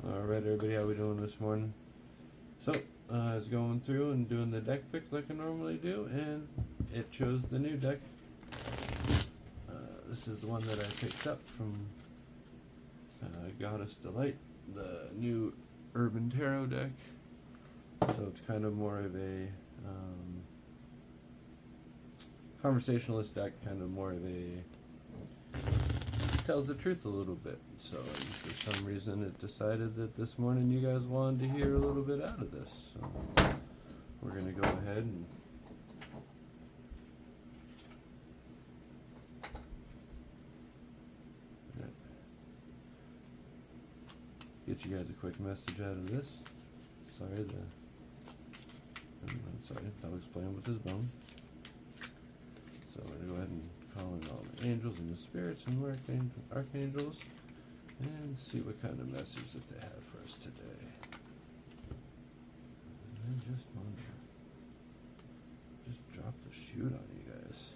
Alright everybody, how we doing this morning? So, I was going through and doing the deck pick like I normally do, and it chose the new deck. This is the one that I picked up from Goddess Delight, the new Urban Tarot deck. So it's kind of more of a conversationalist deck, kind of more of a tells the truth a little bit. So for some reason it decided that this morning you guys wanted to hear a little bit out of this. So we're going to go ahead and get you guys a quick message out of this. Sorry, dog's playing with his bone. So we're going to go ahead and call in all the angels and the spirits and archangels and see what kind of message that they have for us today. And just drop the shoot on you guys.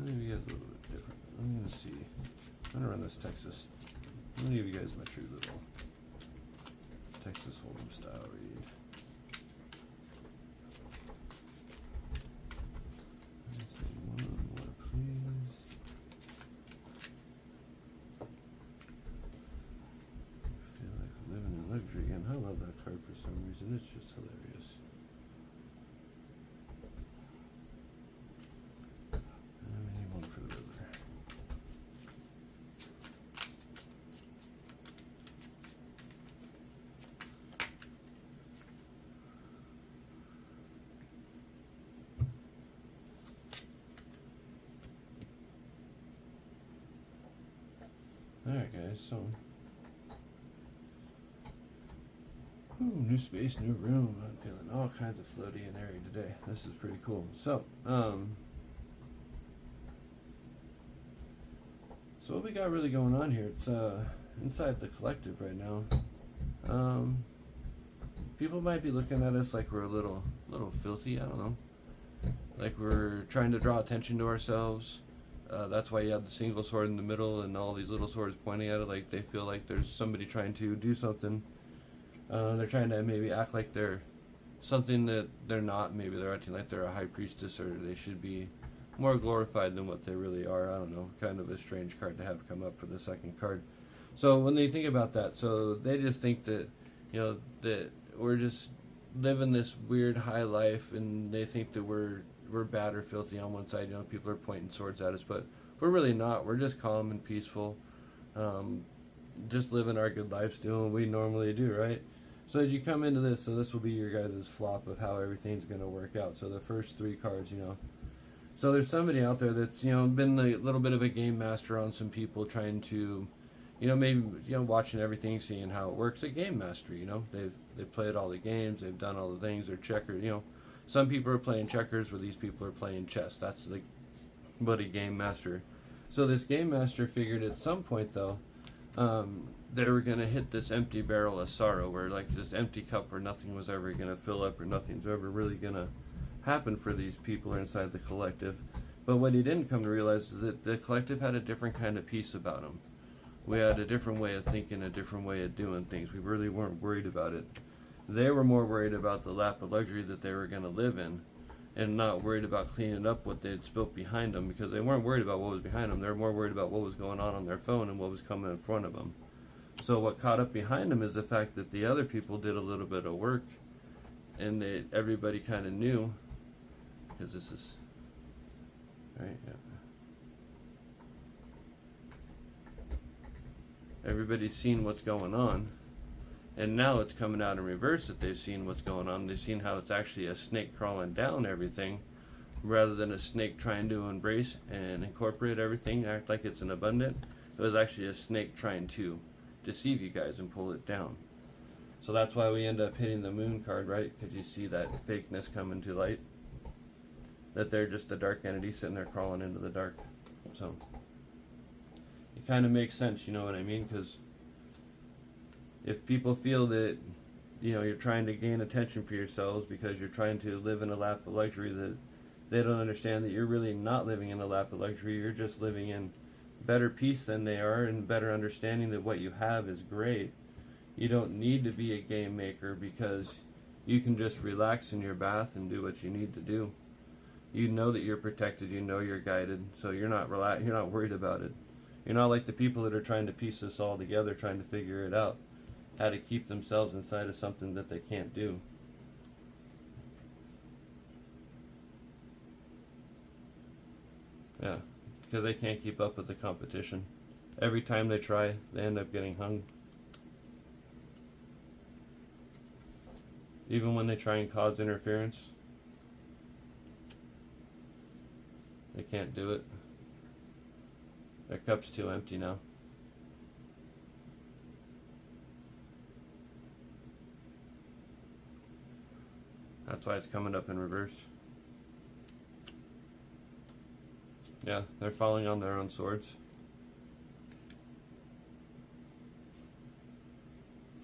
Maybe you guys a little bit different. I'm gonna see. I'm gonna run this Texas. I'm gonna give you guys my true little Texas Hold'em style read. Let's see, one more, please. I feel like living in luxury again. I love that card for some reason. It's just hilarious. Alright guys, so new space, new room. I'm feeling all kinds of floaty and airy today. This is pretty cool. So what we got really going on here, it's inside the collective right now. People might be looking at us like we're a little filthy, I don't know. Like we're trying to draw attention to ourselves. That's why you have the single sword in the middle and all these little swords pointing at it, like they feel like there's somebody trying to do something. They're trying to maybe act like they're something that they're not. Maybe they're acting like they're a high priestess, or they should be more glorified than what they really are. I don't know. Kind of a strange card to have come up for the second card. So when they think about that, so they just think that, you know, that we're just living this weird high life, and they think that we're bad or filthy on one side. You know, people are pointing swords at us, but we're really not. We're just calm and peaceful, just living our good lives, doing what we normally do, right? So as you come into this, so this will be your guys' flop of how everything's going to work out. So the first three cards, you know, so there's somebody out there that's, you know, been a little bit of a game master on some people, trying to, you know, maybe, you know, watching everything, seeing how it works. A game master, you know, they've played all the games, they've done all the things, they're checkers, you know. Some people are playing checkers, where these people are playing chess. That's like what a game master. So this game master figured at some point, though, they were going to hit this empty barrel of sorrow, where like this empty cup where nothing was ever going to fill up, or nothing's ever really going to happen for these people inside the collective. But what he didn't come to realize is that the collective had a different kind of peace about them. We had a different way of thinking, a different way of doing things. We really weren't worried about it. They were more worried about the lap of luxury that they were going to live in, and not worried about cleaning up what they had spilt behind them, because they weren't worried about what was behind them. They were more worried about what was going on their phone and what was coming in front of them. So what caught up behind them is the fact that the other people did a little bit of work, and everybody kind of knew, because this is, right, yeah. Everybody's seen what's going on. And now it's coming out in reverse that they've seen what's going on. They've seen how it's actually a snake crawling down everything, rather than a snake trying to embrace and incorporate everything, act like it's an abundant. It was actually a snake trying to deceive you guys and pull it down. So that's why we end up hitting the moon card, right? Because you see that fakeness coming to light. that they're just a dark entity sitting there crawling into the dark. So it kind of makes sense, you know what I mean? Because if people feel that, you know, you're trying to gain attention for yourselves because you're trying to live in a lap of luxury, that they don't understand that you're really not living in a lap of luxury. You're just living in better peace than they are, and better understanding that what you have is great. You don't need to be a game maker, because you can just relax in your bath and do what you need to do. You know that you're protected, you know you're guided, so you're not you're not worried about it. You're not like the people that are trying to piece this all together, trying to figure it out, how to keep themselves inside of something that they can't do. Yeah, because they can't keep up with the competition. Every time they try, they end up getting hung. Even when they try and cause interference, they can't do it. Their cup's too empty now. That's why it's coming up in reverse. Yeah, they're falling on their own swords.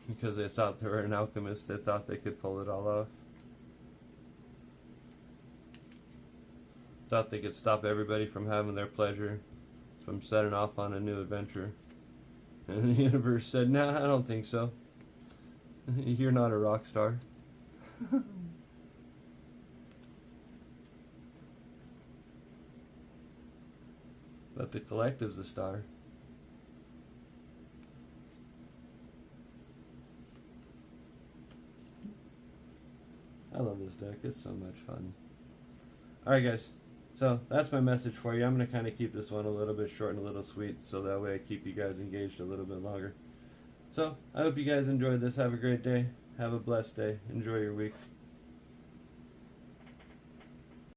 Because they thought they were an alchemist, they thought they could pull it all off. Thought they could stop everybody from having their pleasure, from setting off on a new adventure. And the universe said, "Nah, I don't think so. You're not a rock star." But the collective's a star. I love this deck. It's so much fun. Alright, guys. So that's my message for you. I'm going to kind of keep this one a little bit short and a little sweet, so that way I keep you guys engaged a little bit longer. So I hope you guys enjoyed this. Have a great day. Have a blessed day. Enjoy your week.